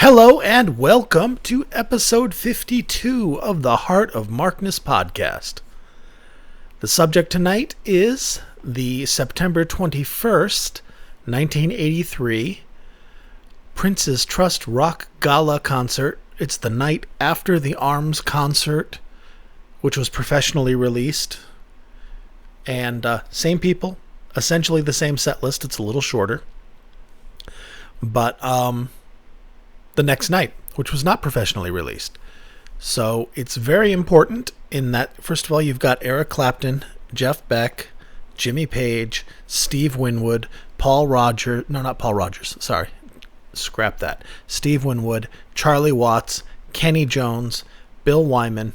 Hello and welcome to episode 52 of the Heart of Markness podcast. The subject tonight is the September 21st, 1983 Prince's Trust Rock Gala concert. It's the night after the Arms concert, which was professionally released. And same people, essentially the same set list. It's a little shorter. But the next night, which was not professionally released. So it's very important in that, first of all, you've got Eric Clapton, Jeff Beck, Jimmy Page, Steve Winwood, Steve Winwood, Charlie Watts, Kenny Jones, Bill Wyman,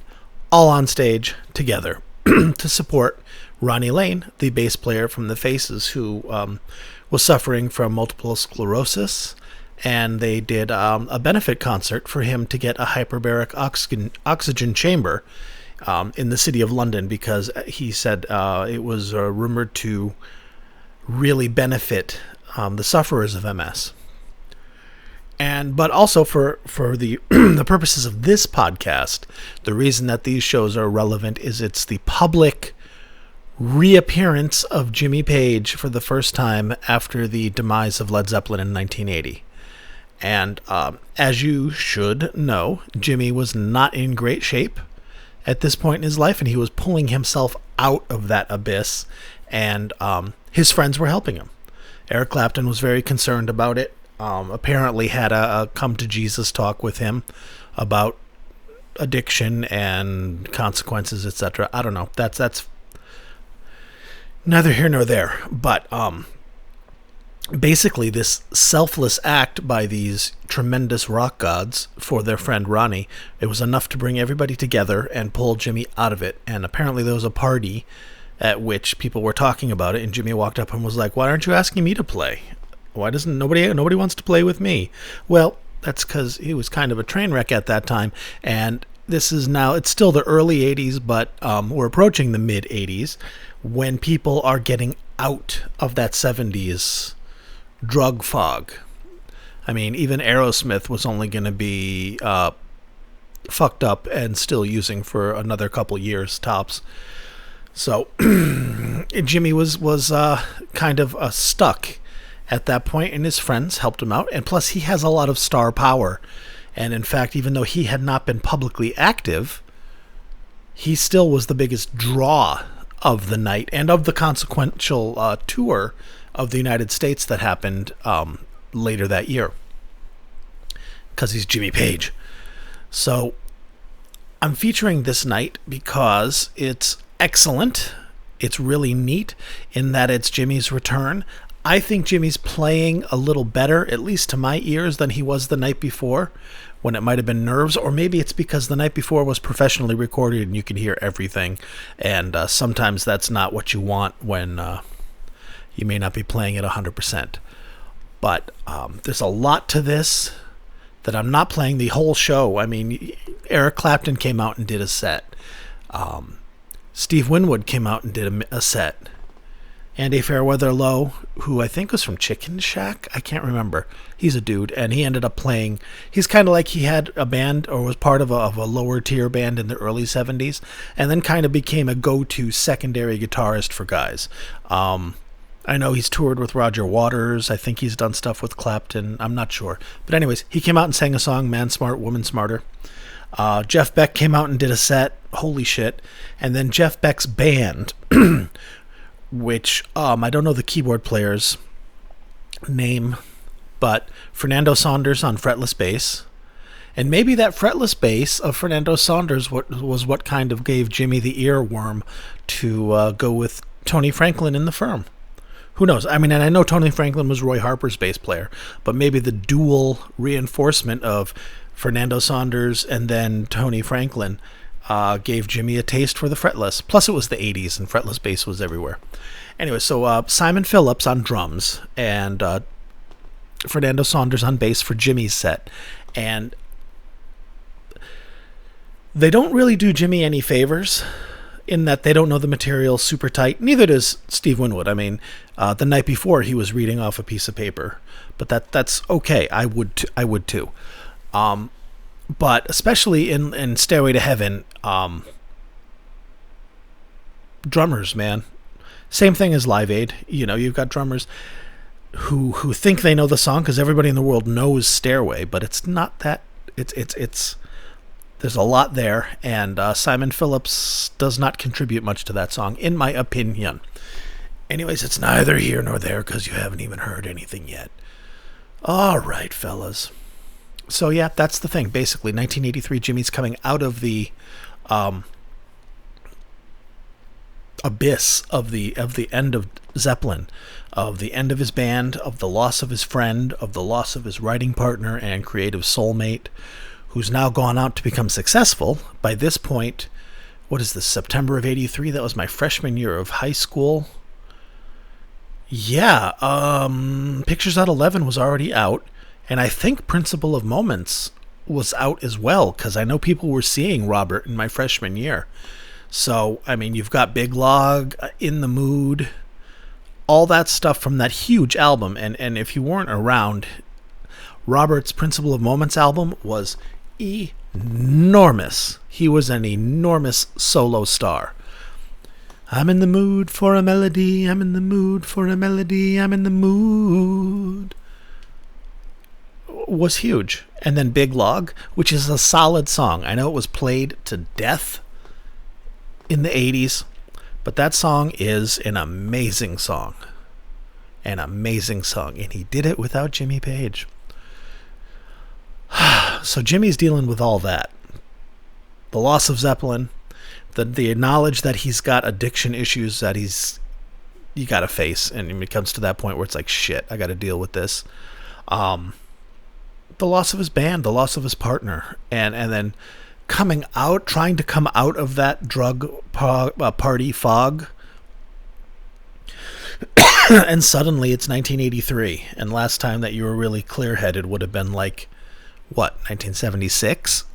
all on stage together to support Ronnie Lane, the bass player from the Faces, who was suffering from multiple sclerosis. And they did a benefit concert for him to get a hyperbaric oxygen chamber in the city of London, because he said it was rumored to really benefit the sufferers of MS. But also for the the purposes of this podcast, the reason that these shows are relevant is it's the public reappearance of Jimmy Page for the first time after the demise of Led Zeppelin in 1980. And as you should know, Jimmy was not in great shape at this point in his life, and he was pulling himself out of that abyss, and his friends were helping him. Eric Clapton was very concerned about it, apparently had a come-to-Jesus talk with him about addiction and consequences, etc. I don't know. That's neither here nor there, but basically, this selfless act by these tremendous rock gods for their friend Ronnie, it was enough to bring everybody together and pull Jimmy out of it. And apparently there was a party at which people were talking about it, and Jimmy walked up and was like, "Why aren't you asking me to play? Why doesn't nobody wants to play with me?" Well, that's because he was kind of a train wreck at that time, and this is now, it's still the early 80s, but we're approaching the mid 80s when people are getting out of that 70s drug fog. I mean, even Aerosmith was only going to be fucked up and still using for another couple years tops. So Jimmy was kind of stuck at that point, and his friends helped him out. And plus, he has a lot of star power. And in fact, even though he had not been publicly active, he still was the biggest draw of the night and of the consequential tour of the United States that happened later that year, because he's Jimmy Page. So I'm featuring this night because it's excellent. It's really neat in that it's Jimmy's return. I think Jimmy's playing a little better, at least to my ears, than he was the night before, when it might have been nerves, or maybe it's because the night before was professionally recorded and you can hear everything, and sometimes that's not what you want when you may not be playing at 100%. But there's a lot to this that I'm not playing the whole show. I mean, Eric Clapton came out and did a set. Steve Winwood came out and did a set. Andy Fairweather Lowe, who I think was from Chicken Shack, I can't remember. He's a dude, and he ended up playing. He's kind of like he had a band, or was part of a lower tier band in the early 70s, and then kind of became a go-to secondary guitarist for guys. I know he's toured with Roger Waters. I think he's done stuff with Clapton. I'm not sure. But anyways, he came out and sang a song, Man Smart, Woman Smarter. Jeff Beck came out and did a set. Holy shit. And then Jeff Beck's band, which I don't know the keyboard player's name, but Fernando Saunders on fretless bass. And maybe that fretless bass of Fernando Saunders was what kind of gave Jimmy the earworm to go with Tony Franklin in the firm. Who knows? I mean, and I know Tony Franklin was Roy Harper's bass player, but maybe the dual reinforcement of Fernando Saunders and then Tony Franklin gave Jimmy a taste for the fretless. Plus, it was the 80s, and fretless bass was everywhere. Anyway, so Simon Phillips on drums, and Fernando Saunders on bass for Jimmy's set. And they don't really do Jimmy any favors in that they don't know the material super tight. Neither does Steve Winwood. I mean, the night before he was reading off a piece of paper, but that's okay. I would too. But especially in Stairway to Heaven, drummers, man. Same thing as Live Aid. You've got drummers who think they know the song because everybody in the world knows Stairway, but it's not that. It's there's a lot there, and Simon Phillips does not contribute much to that song, in my opinion. Anyways, it's neither here nor there because you haven't even heard anything yet. All right, fellas. So yeah, that's the thing. Basically, 1983, Jimmy's coming out of the abyss of the end of Zeppelin, of the end of his band, of the loss of his friend, of the loss of his writing partner and creative soulmate, who's now gone out to become successful. By this point, what is this, September of 83? That was my freshman year of high school. Yeah, Pictures Out 11 was already out, and I think Principle of Moments was out as well, because I know people were seeing Robert in my freshman year. So, I mean, you've got Big Log, In the Mood, all that stuff from that huge album. And if you weren't around, Robert's Principle of Moments album was enormous. He was an enormous solo star. I'm in the mood for a melody, I'm in the mood for a melody, I'm in the mood. Was huge. And then Big Log, which is a solid song. I know it was played to death in the 80s, but that song is an amazing song. An amazing song. And he did it without Jimmy Page. So Jimmy's dealing with all that. The loss of Zeppelin, the knowledge that he's got addiction issues that you got to face, and it comes to that point where it's like, shit, I got to deal with this. The loss of his band, the loss of his partner, and then trying to come out of that drug party fog. And suddenly it's 1983, and last time that you were really clear-headed would have been like, what, 1976?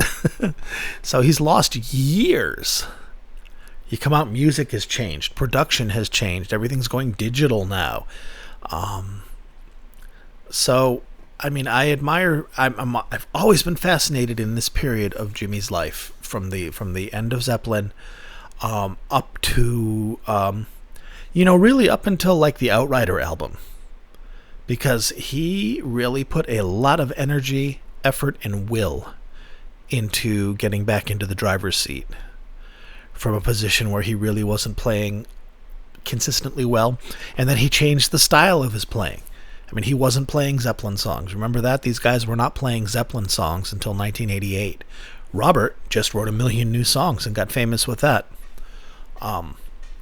So he's lost years. You come out, music has changed, production has changed, everything's going digital now. So, I mean, I admire. I've always been fascinated in this period of Jimmy's life, from the end of Zeppelin, up to, really up until like the Outrider album, because he really put a lot of energy, effort, and will into getting back into the driver's seat from a position where he really wasn't playing consistently well, and then he changed the style of his playing. I mean, he wasn't playing Zeppelin songs. Remember that? These guys were not playing Zeppelin songs until 1988. Robert just wrote a million new songs and got famous with that,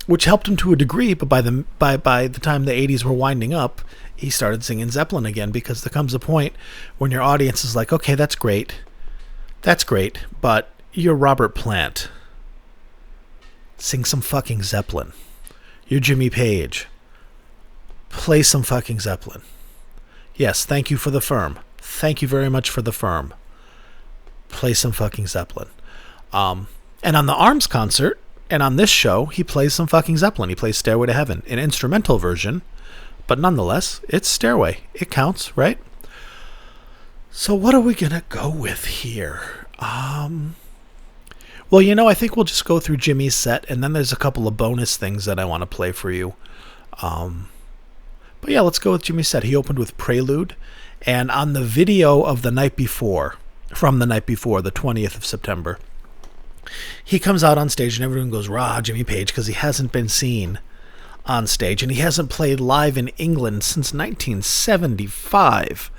which helped him to a degree, but by the time the 80s were winding up, he started singing Zeppelin again, because there comes a point when your audience is like, okay, that's great, but you're Robert Plant. Sing some fucking Zeppelin. You're Jimmy Page. Play some fucking Zeppelin. Yes, thank you for the firm. Thank you very much for the firm. Play some fucking Zeppelin. And on the Arms concert, and on this show, he plays some fucking Zeppelin. He plays Stairway to Heaven, an instrumental version, but nonetheless, it's Stairway. It counts, right? So what are we going to go with here? Well, I think we'll just go through Jimmy's set, and then there's a couple of bonus things that I want to play for you. But yeah, let's go with Jimmy's set. He opened with Prelude, and on the video of the night before, the 20th of September, he comes out on stage and everyone goes, rah, Jimmy Page, because he hasn't been seen on stage, and he hasn't played live in England since 1975.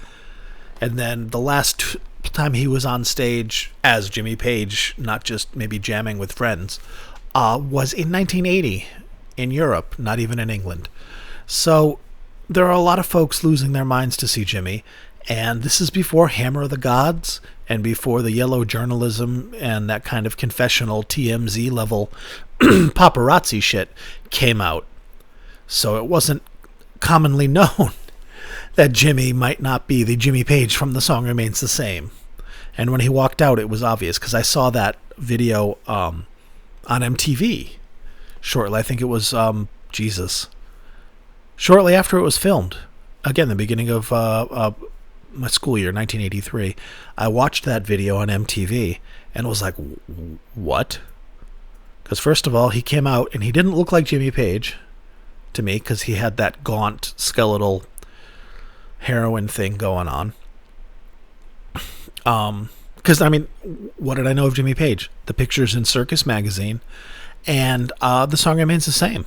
And then the last time he was on stage as Jimmy Page, not just maybe jamming with friends, was in 1980 in Europe, not even in England. So there are a lot of folks losing their minds to see Jimmy, and this is before Hammer of the Gods and before the yellow journalism and that kind of confessional TMZ level paparazzi shit came out. So it wasn't commonly known that Jimmy might not be the Jimmy Page from The Song Remains the Same. And when he walked out, it was obvious, because I saw that video on MTV shortly. I think it was, shortly after it was filmed. Again, the beginning of my school year, 1983, I watched that video on MTV and was like, what? Because first of all, he came out and he didn't look like Jimmy Page to me because he had that gaunt, skeletal heroin thing going on. Because, I mean, what did I know of Jimmy Page? The pictures in Circus Magazine, and the song remains the same.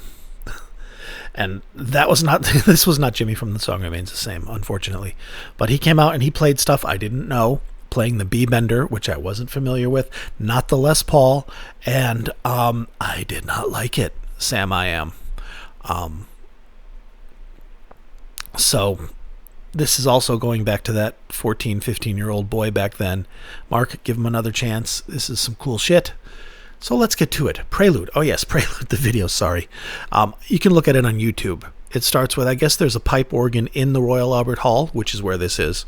And this was not Jimmy from The Song Remains the Same, unfortunately. But he came out and he played stuff I didn't know, playing the B-Bender, which I wasn't familiar with, not the Les Paul, and I did not like it, Sam I Am. So this is also going back to that 14, 15-year-old boy back then. Mark, give him another chance. This is some cool shit. So let's get to it. Prelude. Oh, yes, Prelude, the video, sorry. You can look at it on YouTube. It starts with, I guess there's a pipe organ in the Royal Albert Hall, which is where this is.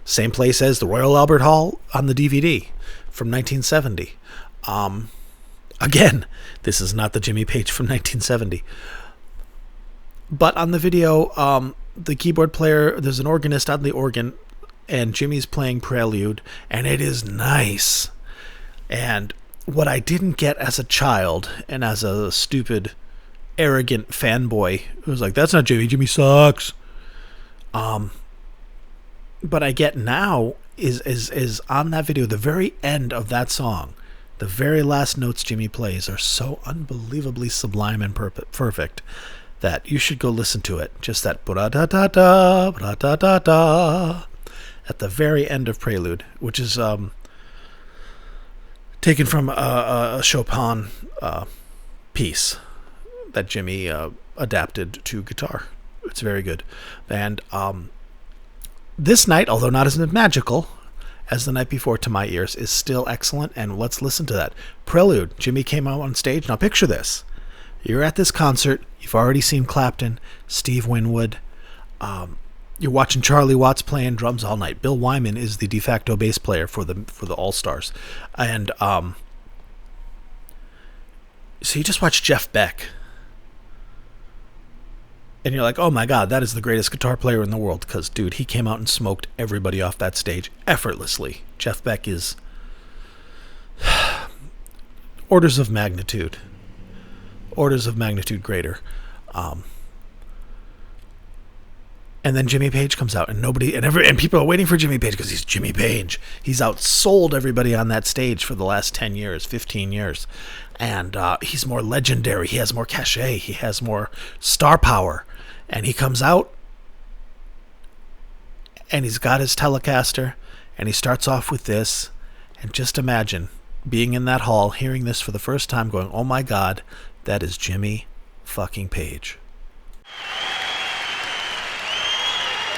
Same place as the Royal Albert Hall on the DVD from 1970. Again, this is not the Jimmy Page from 1970. But on the video, the keyboard player, there's an organist on the organ, and Jimmy's playing Prelude, and it is nice. And what I didn't get as a child and as a stupid, arrogant fanboy who was like, that's not Jimmy, Jimmy sucks. But I get now is on that video, the very end of that song, the very last notes Jimmy plays are so unbelievably sublime and perfect that you should go listen to it. Just that bra-da-da-da, bra-da-da-da at the very end of Prelude, which is taken from a Chopin piece that Jimmy adapted to guitar. It's very good. And this night, although not as magical as the night before to my ears, is still excellent, and let's listen to that. Prelude. Jimmy came out on stage. Now picture this. You're at this concert. You've already seen Clapton, Steve Winwood. You're watching Charlie Watts playing drums all night. Bill Wyman is the de facto bass player for the All-Stars. And so you just watch Jeff Beck. And you're like, oh my God, that is the greatest guitar player in the world. Because, dude, he came out and smoked everybody off that stage effortlessly. Jeff Beck is orders of magnitude greater. And then Jimmy Page comes out, and people are waiting for Jimmy Page because he's Jimmy Page. He's outsold everybody on that stage for the last 10 years, 15 years. And he's more legendary. He has more cachet. He has more star power. And he comes out, and he's got his Telecaster, and he starts off with this. And just imagine being in that hall, hearing this for the first time, going, oh my God, that is Jimmy fucking Page.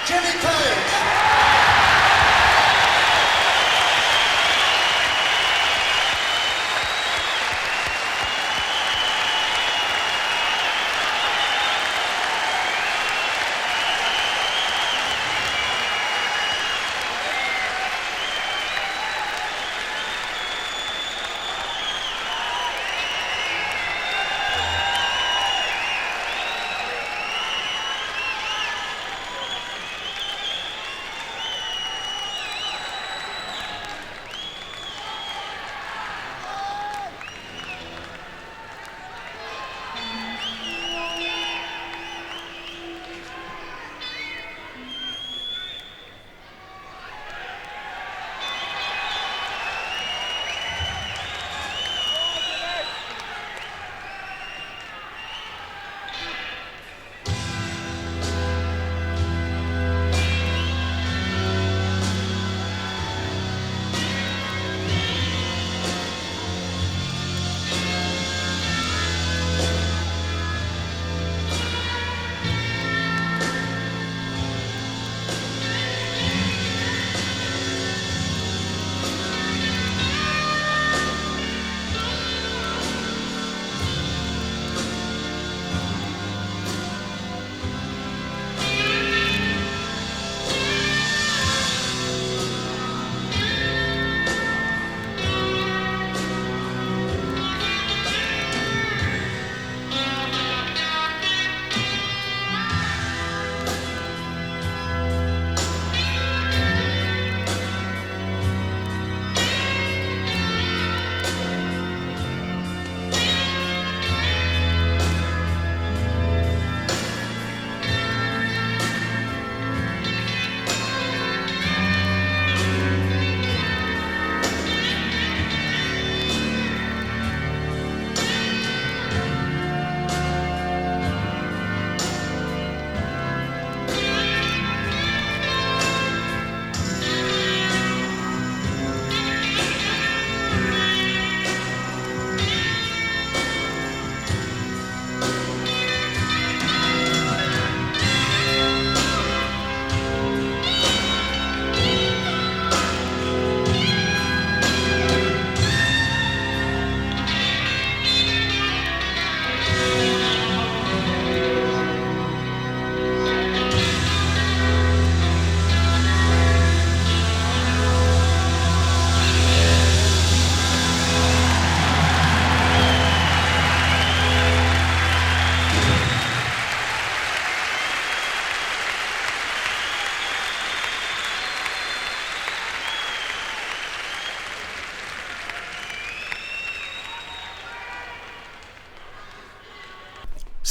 Jimmy Page!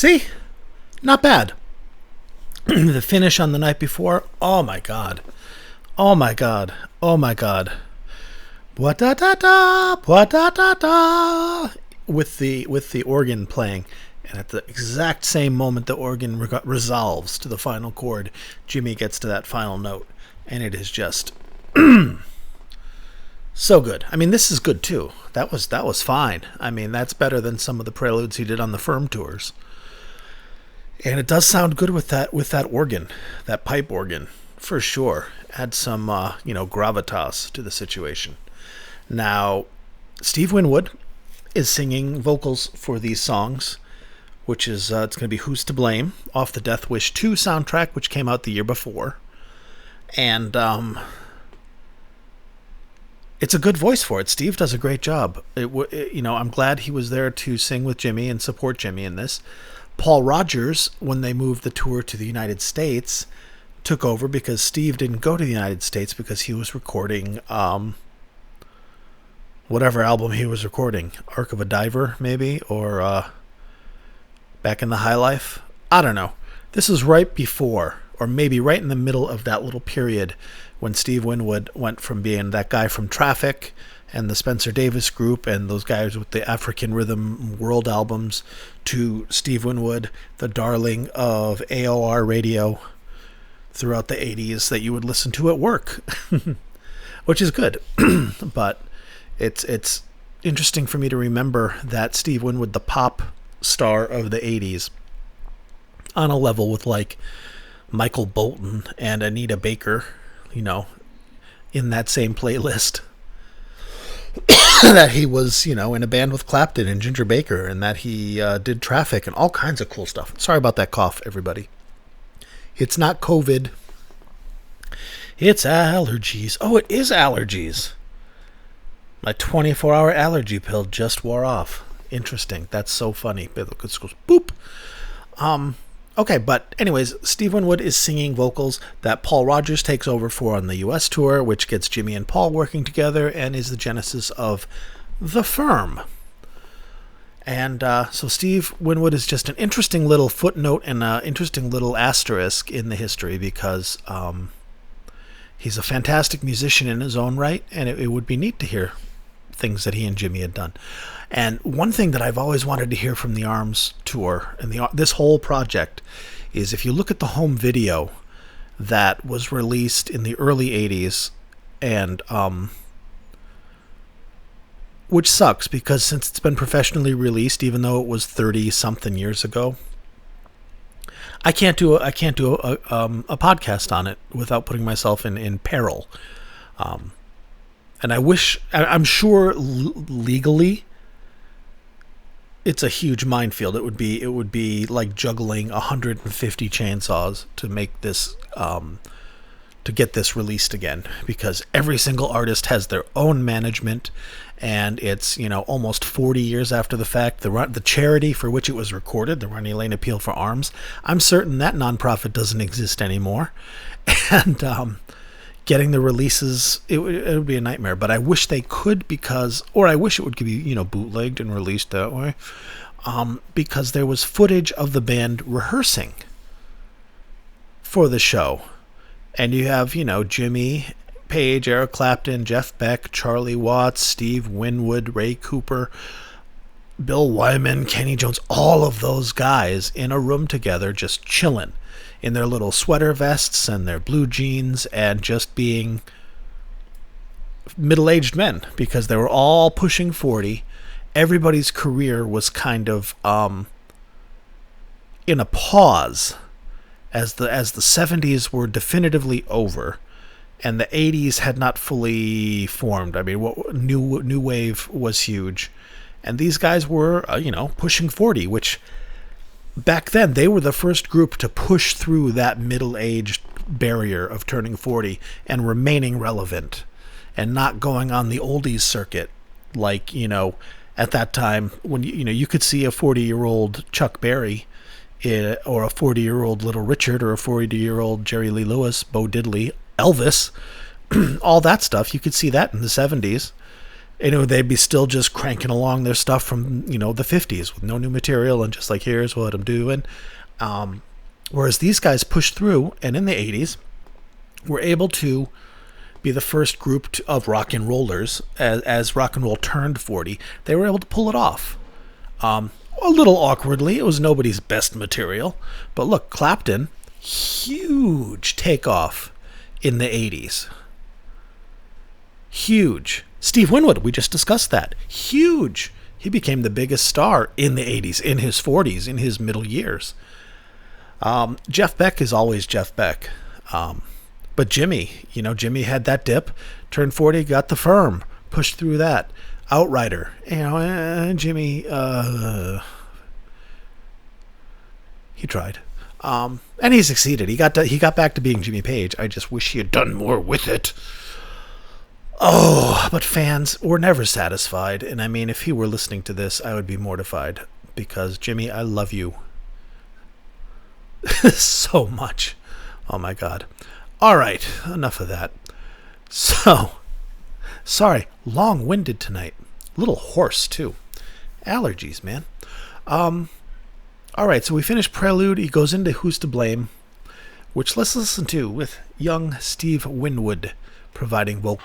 See? Not bad. The finish on the night before, oh my god. Oh my god. Oh my god. Bwa-da-da-da, bwa-da-da-da, with the organ playing. And at the exact same moment the organ resolves to the final chord, Jimmy gets to that final note. And it is just so good. I mean, this is good too. That was fine. I mean, that's better than some of the preludes he did on the Firm tours. And it does sound good with that organ, that pipe organ, for sure. Add some gravitas to the situation. Now, Steve Winwood is singing vocals for these songs, which is it's going to be "Who's to Blame" off the Death Wish 2 soundtrack, which came out the year before. And it's a good voice for it. Steve does a great job. I'm glad he was there to sing with Jimmy and support Jimmy in this. Paul Rodgers, when they moved the tour to the United States, took over because Steve didn't go to the United States because he was recording whatever album he was recording. Ark of a Diver, maybe, or Back in the High Life. I don't know. This is right before, or maybe right in the middle of that little period when Steve Winwood went from being that guy from Traffic and the Spencer Davis Group and those guys with the African Rhythm World albums to Steve Winwood, the darling of AOR radio throughout the 80s that you would listen to at work, which is good. But it's interesting for me to remember that Steve Winwood, the pop star of the 80s, on a level with like Michael Bolton and Anita Baker, in that same playlist, that he was, in a band with Clapton and Ginger Baker, and that he did Traffic and all kinds of cool stuff. Sorry about that cough, everybody. It's not COVID. It's allergies. Oh, it is allergies. My 24-hour allergy pill just wore off. Interesting. That's so funny. It goes boop. Okay, but anyways, Steve Winwood is singing vocals that Paul Rodgers takes over for on the U.S. tour, which gets Jimmy and Paul working together and is the genesis of The Firm. And so Steve Winwood is just an interesting little footnote and an interesting little asterisk in the history because he's a fantastic musician in his own right, and it would be neat to hear things that he and Jimmy had done. And one thing that I've always wanted to hear from the Arms tour and this whole project is if you look at the home video that was released in the early 80s, and which sucks because since it's been professionally released, even though it was 30-something years ago, I can't do a podcast on it without putting myself in peril. And I'm sure legally it's a huge minefield. It would be like juggling 150 chainsaws to make this to get this released again, because every single artist has their own management, and it's almost 40 years after the fact. The charity for which it was recorded, the Ronnie Lane Appeal for Arms, I'm certain that nonprofit doesn't exist anymore, and getting the releases, it would be a nightmare. But I wish they could, or I wish it would be bootlegged and released that way, because there was footage of the band rehearsing for the show, and you have Jimmy Page, Eric Clapton, Jeff Beck, Charlie Watts, Steve Winwood, Ray Cooper, Bill Wyman, Kenny Jones, all of those guys in a room together just chilling in their little sweater vests and their blue jeans and just being middle-aged men, because they were all pushing 40. Everybody's career was kind of in a pause as the 70s were definitively over and the 80s had not fully formed. I mean, new wave was huge, and these guys were pushing 40, which back then they were the first group to push through that middle-aged barrier of turning 40 and remaining relevant and not going on the oldies circuit like at that time when you could see a 40-year-old Chuck Berry or a 40-year-old Little Richard or a 40-year-old Jerry Lee Lewis, Bo Diddley, Elvis, all that stuff. You could see that in the 70s. They'd be still just cranking along their stuff from, the 50s with no new material and just like, here's what I'm doing. Whereas these guys pushed through, and in the 80s were able to be the first group of rock and rollers. As rock and roll turned 40, they were able to pull it off. A little awkwardly. It was nobody's best material. But look, Clapton, huge takeoff in the 80s. Huge. Steve Winwood, we just discussed that. Huge. He became the biggest star in the 80s, in his 40s, in his middle years. Jeff Beck is always Jeff Beck. But Jimmy, Jimmy had that dip, turned 40, got the firm, pushed through that. Outrider, Jimmy, he tried. And he succeeded. He got back to being Jimmy Page. I just wish he had done more with it. Oh, but fans were never satisfied. And I mean, if he were listening to this, I would be mortified. Because, Jimmy, I love you so much. Oh, my God. All right, enough of that. So, sorry, long-winded tonight. A little hoarse, too. Allergies, man. All right, so we finished Prelude. He goes into Who's to Blame, which let's listen to with young Steve Winwood providing vocal.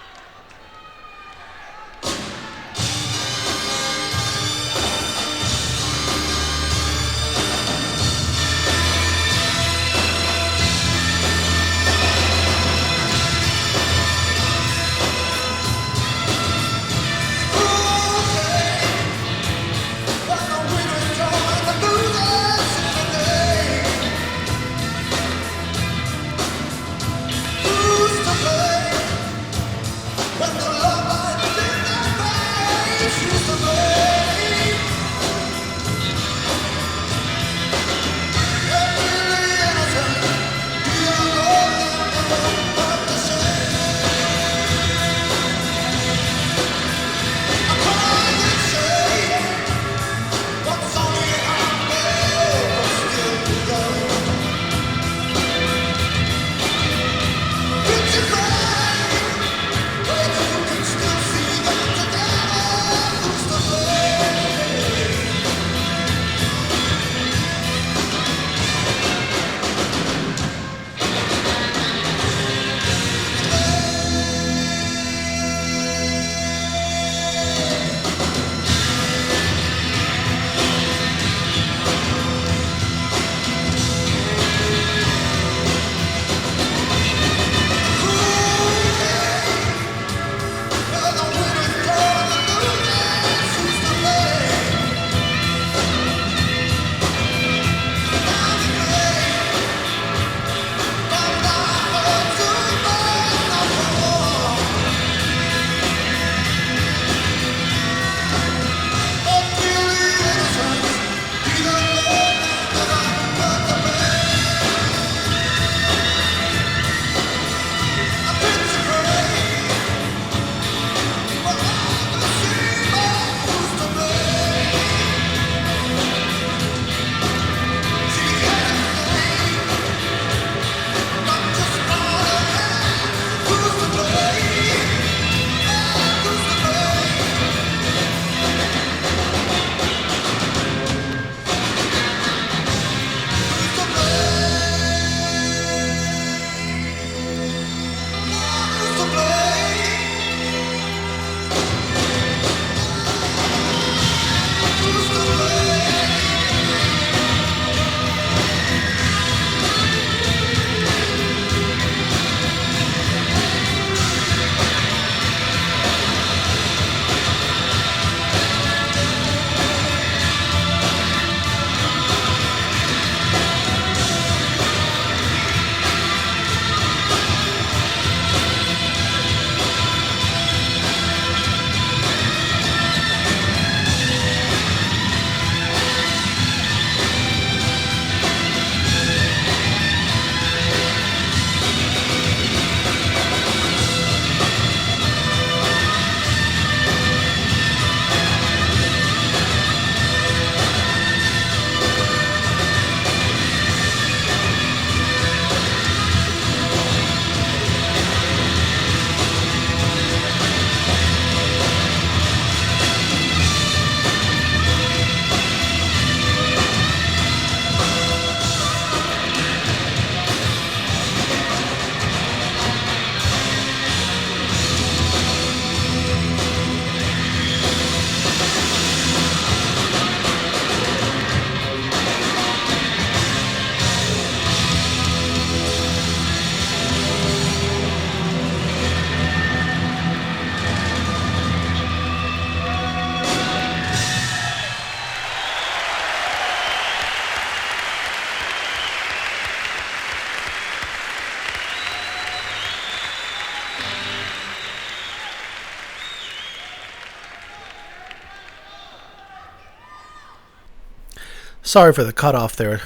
Sorry for the cutoff there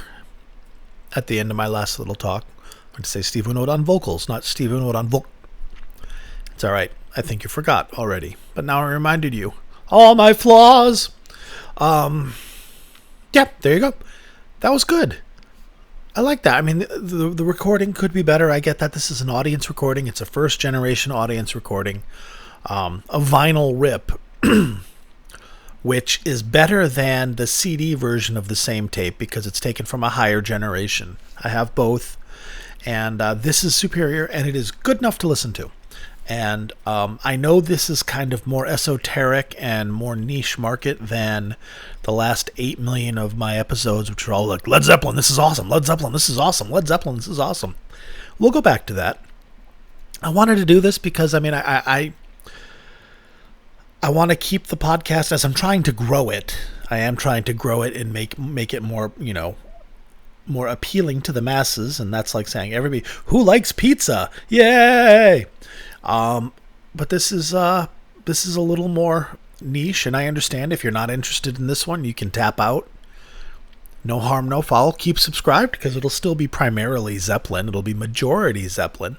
at the end of my last little talk. I'm going to say Steve Winwood on vocals, not Steve Winwood on vocal. It's all right. I think you forgot already, but now I reminded you. All my flaws. Yeah, there you go. That was good. I like that. I mean, the recording could be better. I get that this is an audience recording. It's a first generation audience recording. A vinyl rip, which is better than the CD version of the same tape because it's taken from a higher generation. I have both, and this is superior, and it is good enough to listen to. And I know this is kind of more esoteric and more niche market than the last 8 million of my episodes, which are all like, Led Zeppelin, this is awesome. Led Zeppelin, this is awesome. Led Zeppelin, this is awesome. We'll go back to that. I wanted to do this because, I mean, I want to keep the podcast as I'm trying to grow it. I am trying to grow it and make it more, more appealing to the masses. And that's like saying everybody who likes pizza. Yay! But this is a little more niche, and I understand if you're not interested in this one, you can tap out. No harm, no foul. Keep subscribed because it'll still be primarily Zeppelin. It'll be majority Zeppelin.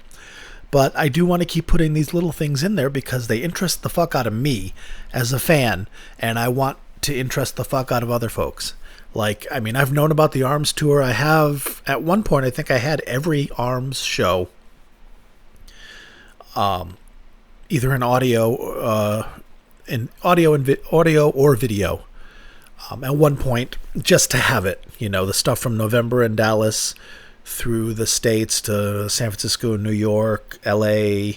But I do want to keep putting these little things in there because they interest the fuck out of me as a fan, and I want to interest the fuck out of other folks. Like, I mean, I've known about the ARMS tour. I have, at one point, I think I had every ARMS show. Either in audio or video. At one point, just to have it, the stuff from November in Dallas through the States to San Francisco, New York, LA,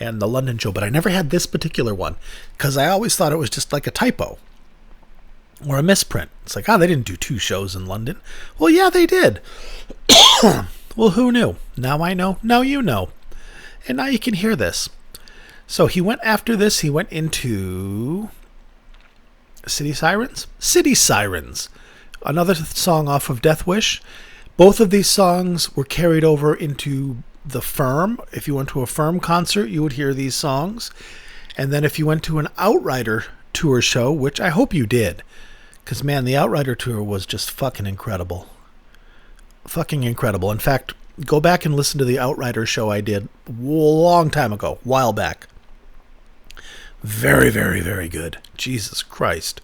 and the London show. But I never had this particular one because I always thought it was just like a typo or a misprint. It's like, they didn't do 2 shows in London. Well, yeah, they did. Well, who knew? Now I know. Now you know. And now you can hear this. So he went into City Sirens? City Sirens. Another song off of Death Wish. Both of these songs were carried over into the Firm. If you went to a Firm concert, you would hear these songs. And then if you went to an Outrider tour show, which I hope you did, because, man, the Outrider tour was just fucking incredible. Fucking incredible. In fact, go back and listen to the Outrider show I did a long time ago, while back. Very, very, very good. Jesus Christ.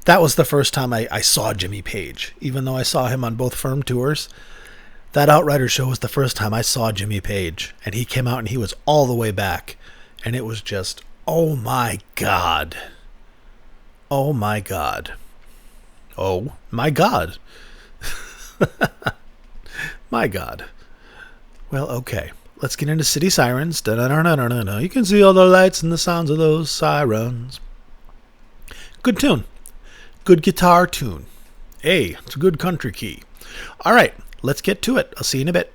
That was the first time I saw Jimmy Page. Even though I saw him on both Firm tours, that Outrider show was the first time I saw Jimmy Page. And he came out and he was all the way back. And it was just, oh my God. Oh my God. Oh my God. My God. Well, okay. Let's get into City Sirens. Da-da-da-da-da-da. You can see all the lights and the sounds of those sirens. Good tune. Good guitar tune. Hey, it's a good country key. All right, let's get to it. I'll see you in a bit.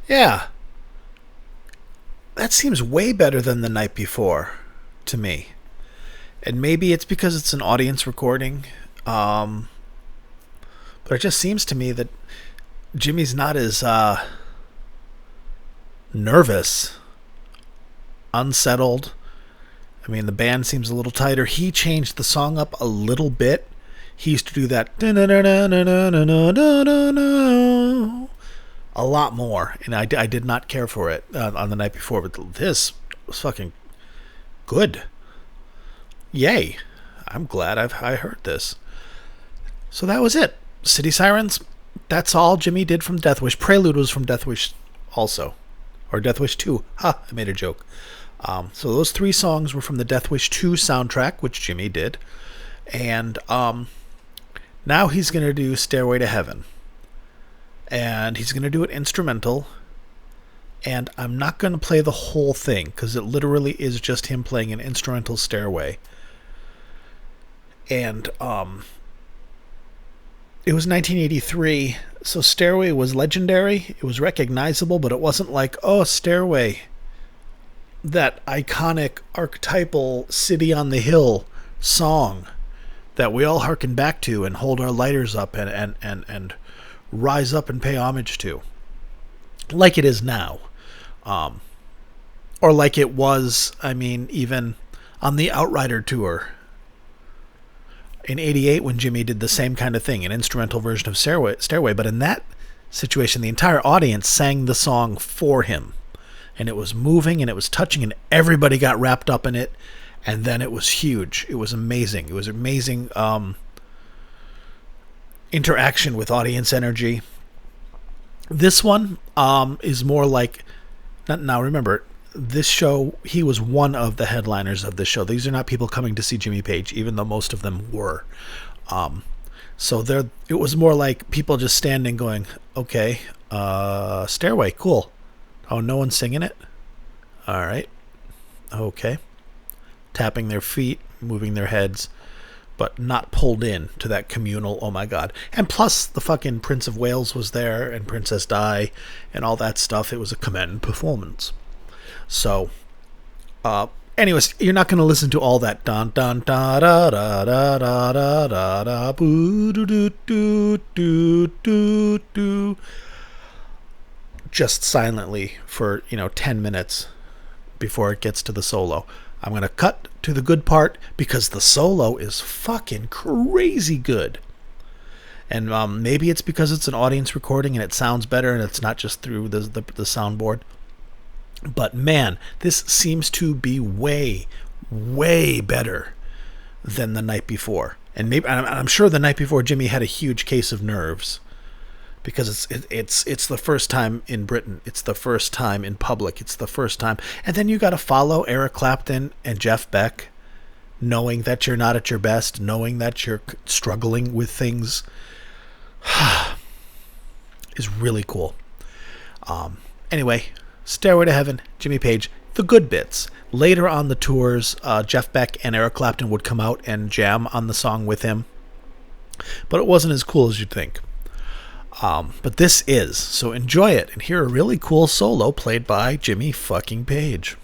Yeah. That seems way better than the night before to me. And maybe it's because it's an audience recording. But it just seems to me that Jimmy's not as nervous, unsettled. I mean, the band seems a little tighter. He changed the song up a little bit. He used to do that a lot more, and I did not care for it on the night before. But this was fucking good. Yay! I'm glad I heard this. So that was it. City Sirens. That's all Jimmy did from Death Wish. Prelude was from Death Wish also, or Death Wish 2. Ha! I made a joke. So those 3 songs were from the Death Wish 2 soundtrack, which Jimmy did. And now he's going to do Stairway to Heaven. And he's going to do it instrumental. And I'm not going to play the whole thing, because it literally is just him playing an instrumental Stairway. And it was 1983, so Stairway was legendary. It was recognizable, but it wasn't like, oh, Stairway, that iconic, archetypal city on the hill song that we all hearken back to and hold our lighters up and rise up and pay homage to, like it is now, or like it was. I mean, even on the Outrider tour in '88, when Jimmy did the same kind of thing, an instrumental version of Stairway, but in that situation, the entire audience sang the song for him. And it was moving and it was touching and everybody got wrapped up in it. And then it was huge. It was amazing. It was amazing interaction with audience energy. This one is more like... Now remember, this show, he was one of the headliners of this show. These are not people coming to see Jimmy Page, even though most of them were. So it was more like people just standing going, okay, Stairway, cool. Oh, no one's singing it? All right. Okay. Tapping their feet, moving their heads, but not pulled in to that communal, oh my God. And plus, the fucking Prince of Wales was there, and Princess Di, and all that stuff. It was a command performance. So, anyways, you're not going to listen to all that dun dun da da da da da da da da boo doo doo doo doo doo doo. Just silently for 10 minutes before it gets to the solo. I'm going to cut to the good part because the solo is fucking crazy good. And maybe it's because it's an audience recording and it sounds better and it's not just through the soundboard. But man, this seems to be way, way better than the night before. And maybe I'm sure the night before Jimmy had a huge case of nerves. Because it's the first time in Britain. It's the first time in public. It's the first time. And then you got to follow Eric Clapton and Jeff Beck, knowing that you're not at your best, knowing that you're struggling with things, is really cool. Anyway, Stairway to Heaven, Jimmy Page, the good bits. Later on the tours, Jeff Beck and Eric Clapton would come out and jam on the song with him. But it wasn't as cool as you'd think. But this is, so enjoy it and hear a really cool solo played by Jimmy fucking Page.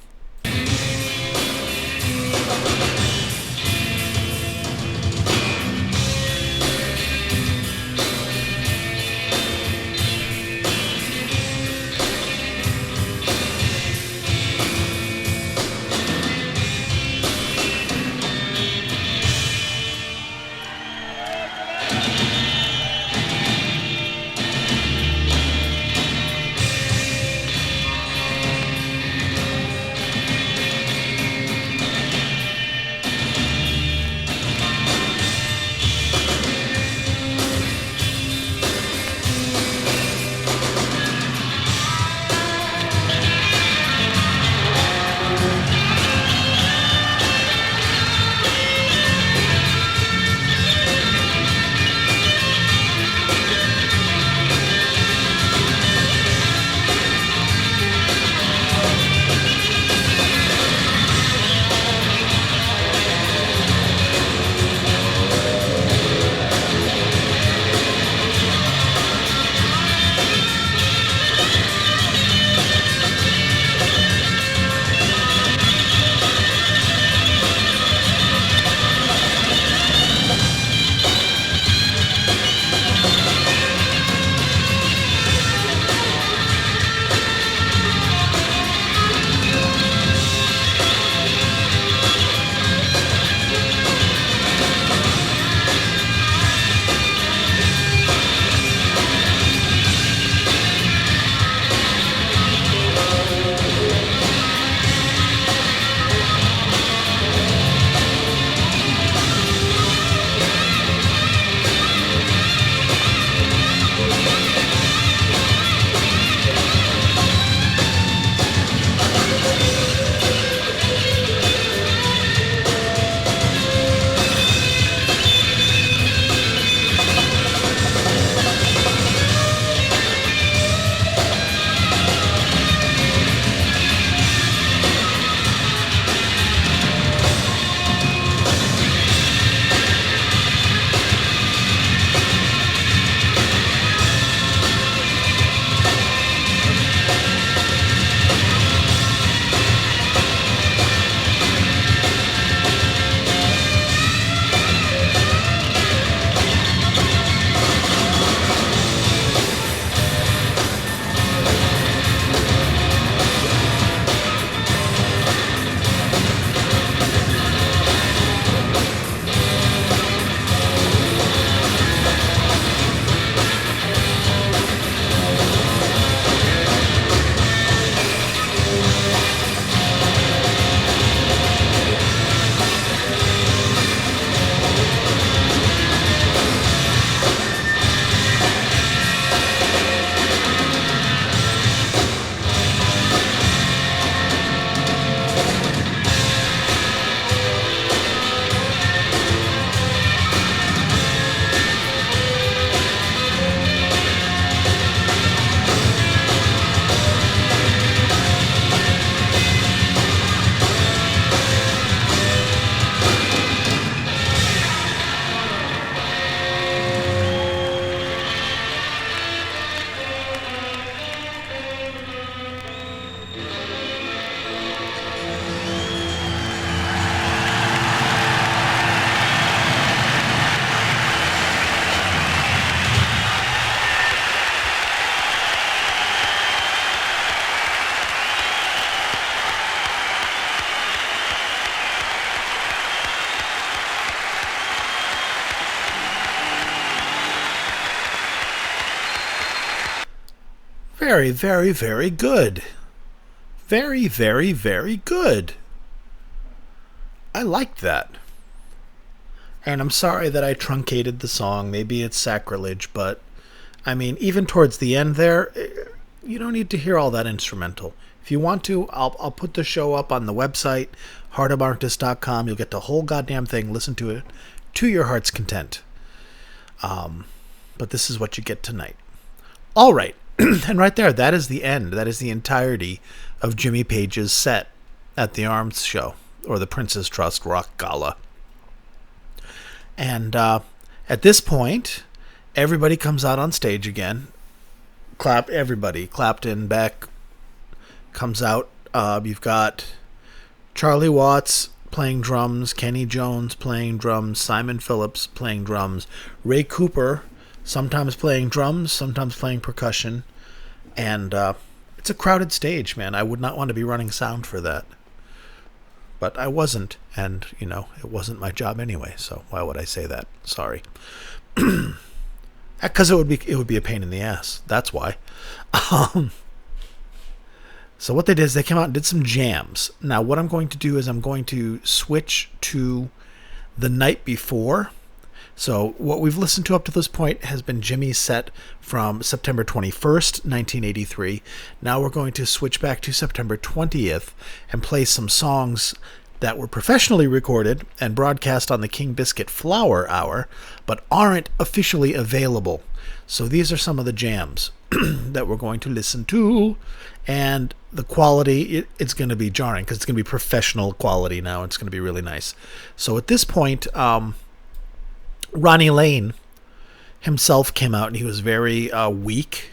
Very, very, very good. Very, very, very good. I liked that. And I'm sorry that I truncated the song. Maybe it's sacrilege, but I mean, even towards the end there, you don't need to hear all that instrumental. If you want to, I'll put the show up on the website, heartofartist.com. You'll get the whole goddamn thing. Listen to it to your heart's content. But this is what you get tonight. All right. And right there, that is the end. That is the entirety of Jimmy Page's set at the Arms Show, or the Prince's Trust Rock Gala. And at this point, everybody comes out on stage again. Everybody. Clapton, Beck comes out. You've got Charlie Watts playing drums, Kenny Jones playing drums, Simon Phillips playing drums, Ray Cooper sometimes playing drums, sometimes playing percussion. And it's a crowded stage, man. I would not want to be running sound for that. But I wasn't, and, it wasn't my job anyway, so why would I say that? Sorry. Because it would be a pain in the ass. That's why. So what they did is they came out and did some jams. Now, what I'm going to do is I'm going to switch to the night before. So what we've listened to up to this point has been Jimmy's set from September 21st, 1983. Now we're going to switch back to September 20th and play some songs that were professionally recorded and broadcast on the King Biscuit Flower Hour, but aren't officially available. So these are some of the jams that we're going to listen to, and the quality, it's going to be jarring because it's going to be professional quality now. It's going to be really nice. So at this point, Ronnie Lane himself came out, and he was very weak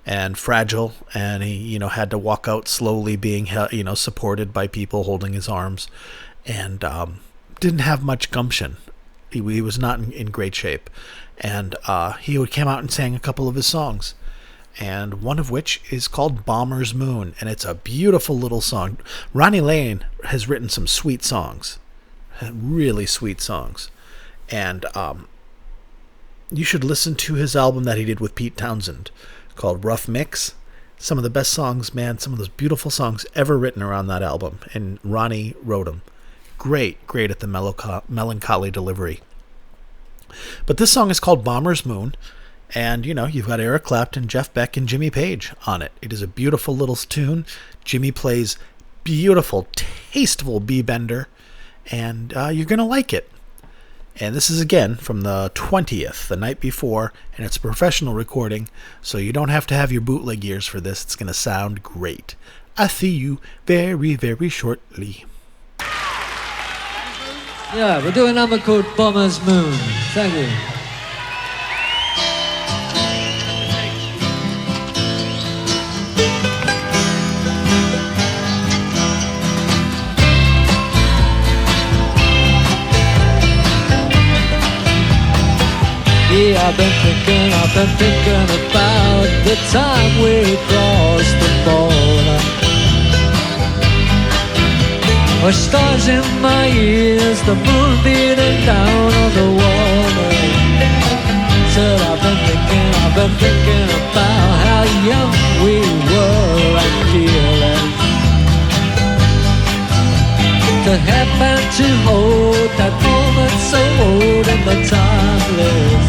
and fragile, and he, had to walk out slowly, being, supported by people holding his arms, and didn't have much gumption. He was not in great shape, and he came out and sang a couple of his songs, and one of which is called Bomber's Moon, and it's a beautiful little song. Ronnie Lane has written some sweet songs, really sweet songs, and you should listen to his album that he did with Pete Townsend called Rough Mix. Some of the best songs, man, some of those beautiful songs ever written around that album, and Ronnie wrote them. Great at the melancholy delivery. But this song is called Bomber's Moon, and, you've got Eric Clapton, Jeff Beck, and Jimmy Page on it. It is a beautiful little tune. Jimmy plays beautiful, tasteful B-bender, and you're going to like it. And this is, again, from the 20th, the night before, and it's a professional recording, so you don't have to have your bootleg ears for this. It's going to sound great. I see you very, very shortly. Yeah, we're doing a number called Bomber's Moon. Thank you. Yeah, I've been thinking about the time we crossed the border. With stars in my ears, the moon beating down on the water. Said I've been thinking about how young we were and feeling. To have and to hold that moment so old and the timeless.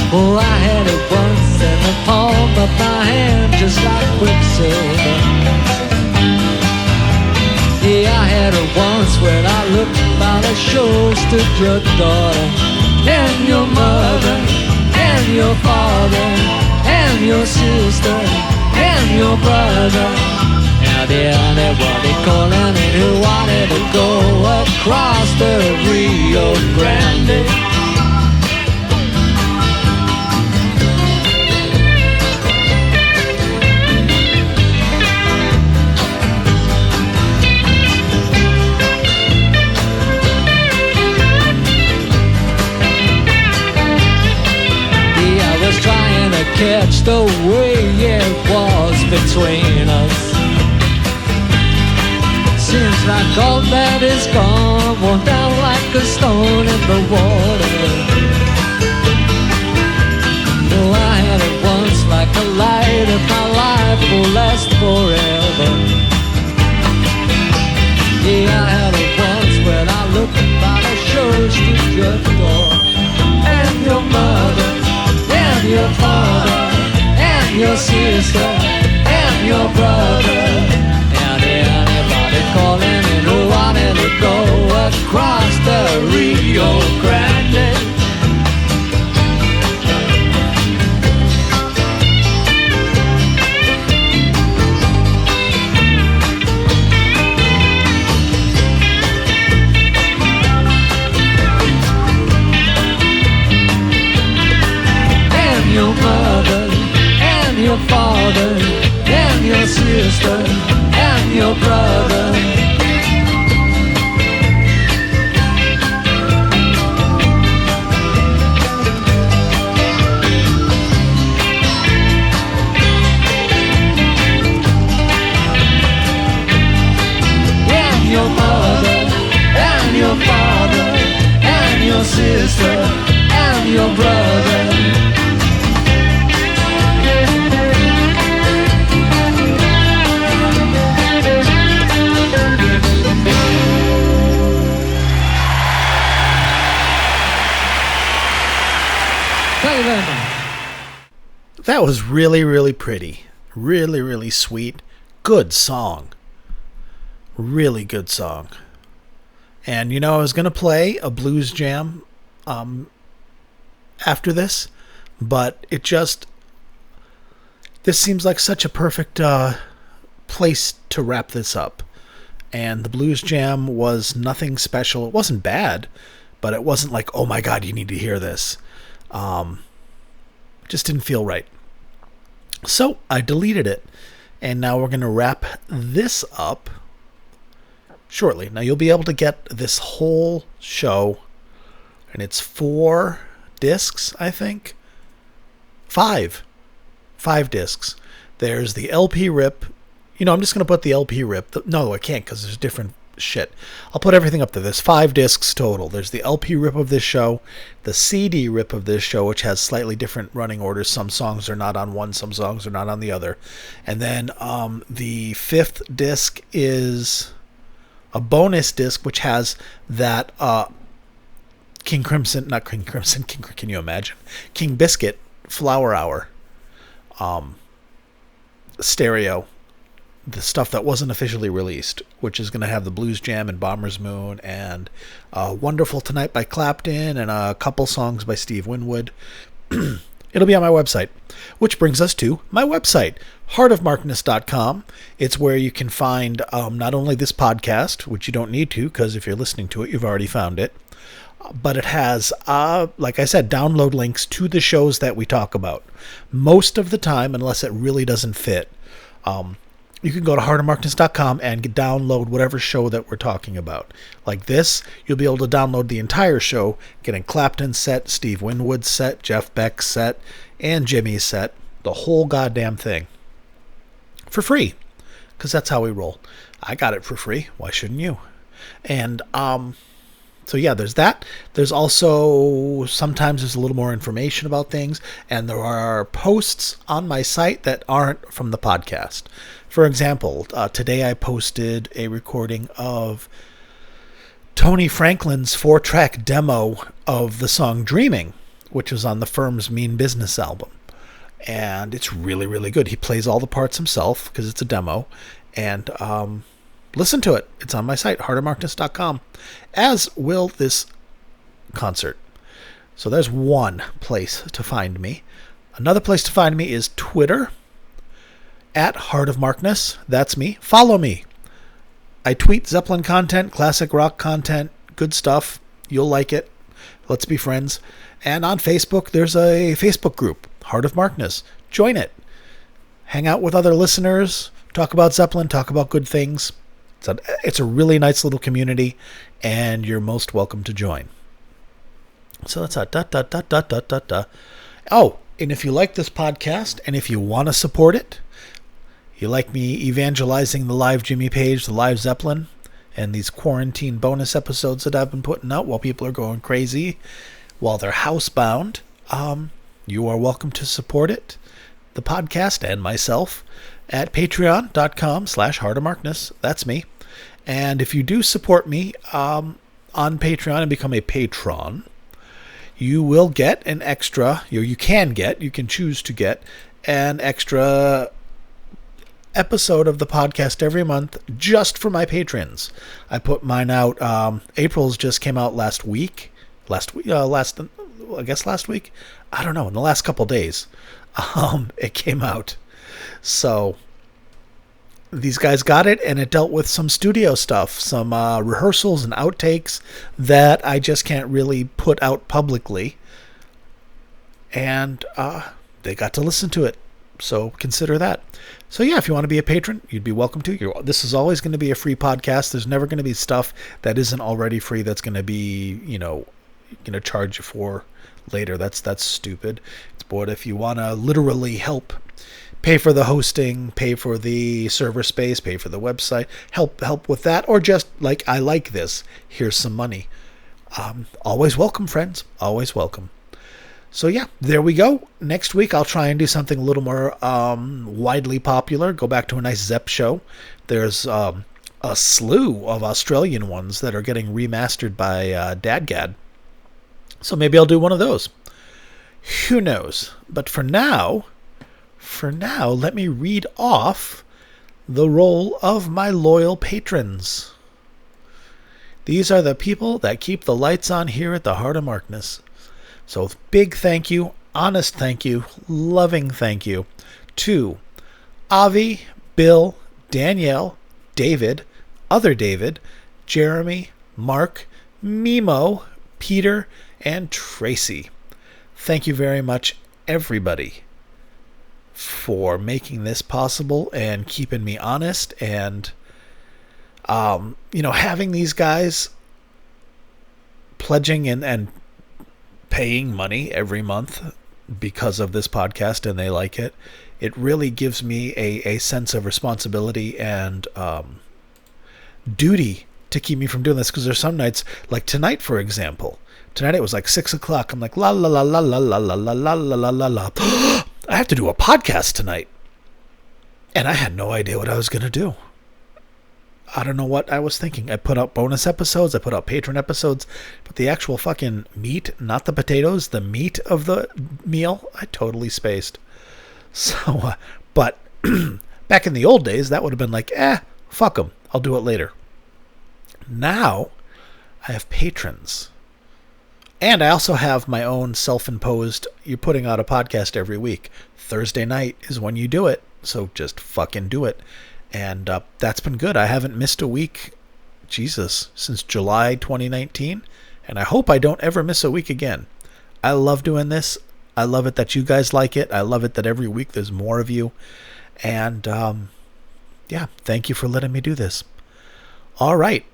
Oh, I had it once in the palm of my hand, just like quicksilver. Yeah, I had it once when I looked by the shore, stood your daughter, and your mother, and your father, and your sister, and your brother. Now the anybody calling in who wanted to go across the Rio Grande. Trying to catch the way it was between us. Seems like all that is gone, worn down like a stone in the water. Oh, I had it once like prayed if my life will last forever. Yeah, I had it once when I looked by the shows to your door. And your mother, and your father, and your sister, and your brother, and anybody calling and who wanted to go across the Rio Grande. Your mother, and your father, and your sister, and your brother. And your mother, and your father, and your sister, and your brother. That was really, really pretty. Really, really sweet. Good song. Really good song. And, you know, I was going to play a blues jam after this, but it just... This seems like such a perfect place to wrap this up. And the blues jam was nothing special. It wasn't bad, but it wasn't like, oh my God, you need to hear this. Just didn't feel right. So I deleted it. And now we're going to wrap this up shortly. Now you'll be able to get this whole show, and it's 4 discs, I think. 5 discs. There's the LP rip. You know, I'm just going to put the LP rip. No, I can't because there's different shit. I'll put everything up there. There's 5 discs total. There's the LP rip of this show, the CD rip of this show, which has slightly different running orders. Some songs are not on one, some songs are not on the other. And then the 5th disc is a bonus disc, which has that King Crimson, can you imagine? King Biscuit Flower Hour stereo, the stuff that wasn't officially released, which is going to have the Blues Jam and Bomber's Moon and Wonderful Tonight by Clapton and a couple songs by Steve Winwood. It'll be on my website, which brings us to my website, heartofmarkness.com. It's where you can find not only this podcast, which you don't need to, because if you're listening to it, you've already found it, but it has, like I said, download links to the shows that we talk about. Most of the time, unless it really doesn't fit, you can go to heartofmarkness.com and download whatever show that we're talking about. Like this, you'll be able to download the entire show, getting Clapton's set, Steve Winwood's set, Jeff Beck's set, and Jimmy's set, the whole goddamn thing, for free, because that's how we roll. I got it for free. Why shouldn't you? And so yeah, there's that. There's also, sometimes there's a little more information about things, and there are posts on my site that aren't from the podcast. For example, today I posted a recording of Tony Franklin's 4-track demo of the song Dreaming, which was on the Firm's Mean Business album. And it's really, really good. He plays all the parts himself because it's a demo. And listen to it. It's on my site, heartofmarkness.com, as will this concert. So there's one place to find me. Another place to find me is Twitter, at Heart of Markness. That's me. Follow me. I tweet Zeppelin content, classic rock content, good stuff. You'll like it. Let's be friends. And on Facebook, there's a Facebook group, Heart of Markness. Join it. Hang out with other listeners. Talk about Zeppelin. Talk about good things. It's a really nice little community, and you're most welcome to join. So that's a ... Oh, and if you like this podcast, and if you want to support it, you like me evangelizing the live Jimmy Page, the live Zeppelin, and these quarantine bonus episodes that I've been putting out while people are going crazy, while they're housebound, you are welcome to support it. the podcast and myself at patreon.com/heartofmarkness. That's me. And if you do support me on Patreon and become a patron, you will get an extra, you can choose to get an extra episode of the podcast every month just for my patrons. I put mine out. April's just came out last week. I guess last week. I don't know. In the last couple days, it came out. So these guys got it, and it dealt with some studio stuff, some rehearsals and outtakes that I just can't really put out publicly. And they got to listen to it. So consider that. So yeah, if you want to be a patron, you'd be welcome to. This is always going to be a free podcast. There's never going to be stuff that isn't already free that's going to be, going to charge you for later. That's stupid. But if you want to literally help pay for the hosting, pay for the server space, pay for the website, help with that, or just like, I like this, here's some money. Always welcome, friends. Always welcome. So yeah, there we go. Next week, I'll try and do something a little more widely popular. Go back to a nice Zepp show. There's a slew of Australian ones that are getting remastered by Dadgad. So maybe I'll do one of those. Who knows? But for now, let me read off the roll of my loyal patrons. These are the people that keep the lights on here at the Heart of Markness. So big thank you, honest thank you, loving thank you to Avi, Bill, Danielle, David, other David, Jeremy, Mark, Mimo, Peter, and Tracy. Thank you very much, everybody, for making this possible and keeping me honest, and having these guys pledging and paying money every month because of this podcast and they like it. It really gives me a sense of responsibility and duty to keep me from doing this, because there's some nights, like tonight, for example. Tonight it was like 6 o'clock. I'm like, la la la la la la la la la la la la. I have to do a podcast tonight. And I had no idea what I was going to do. I don't know what I was thinking. I put out bonus episodes. I put out patron episodes. But the actual fucking meat, not the potatoes, the meat of the meal, I totally spaced. So, but back in the old days, that would have been like, fuck them. I'll do it later. Now, I have patrons. And I also have my own self-imposed, you're putting out a podcast every week. Thursday night is when you do it. So just fucking do it. And that's been good. I haven't missed a week, since July 2019. And I hope I don't ever miss a week again. I love doing this. I love it that you guys like it. I love it that every week there's more of you. And thank you for letting me do this. All right.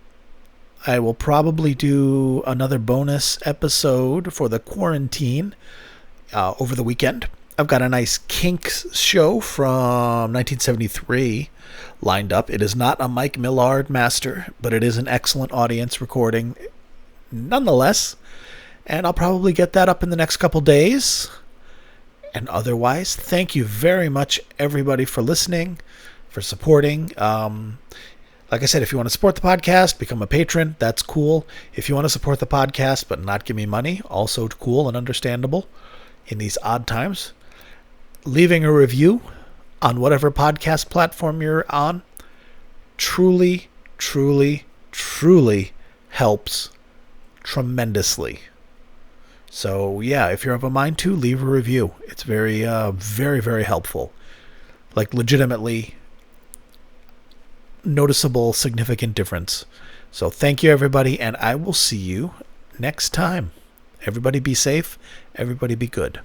I will probably do another bonus episode for the quarantine over the weekend. I've got a nice Kinks show from 1973 lined up. It is not a Mike Millard master, but it is an excellent audience recording nonetheless. And I'll probably get that up in the next couple days. And otherwise, thank you very much, everybody, for listening, for supporting. Like I said, if you want to support the podcast, become a patron. That's cool. If you want to support the podcast but not give me money, also cool and understandable in these odd times. Leaving a review on whatever podcast platform you're on truly, truly, truly helps tremendously. So yeah, if you're of a mind to, leave a review. It's very, very, very helpful. Like legitimately noticeable, significant difference. So thank you, everybody, and I will see you next time. Everybody be safe. Everybody be good.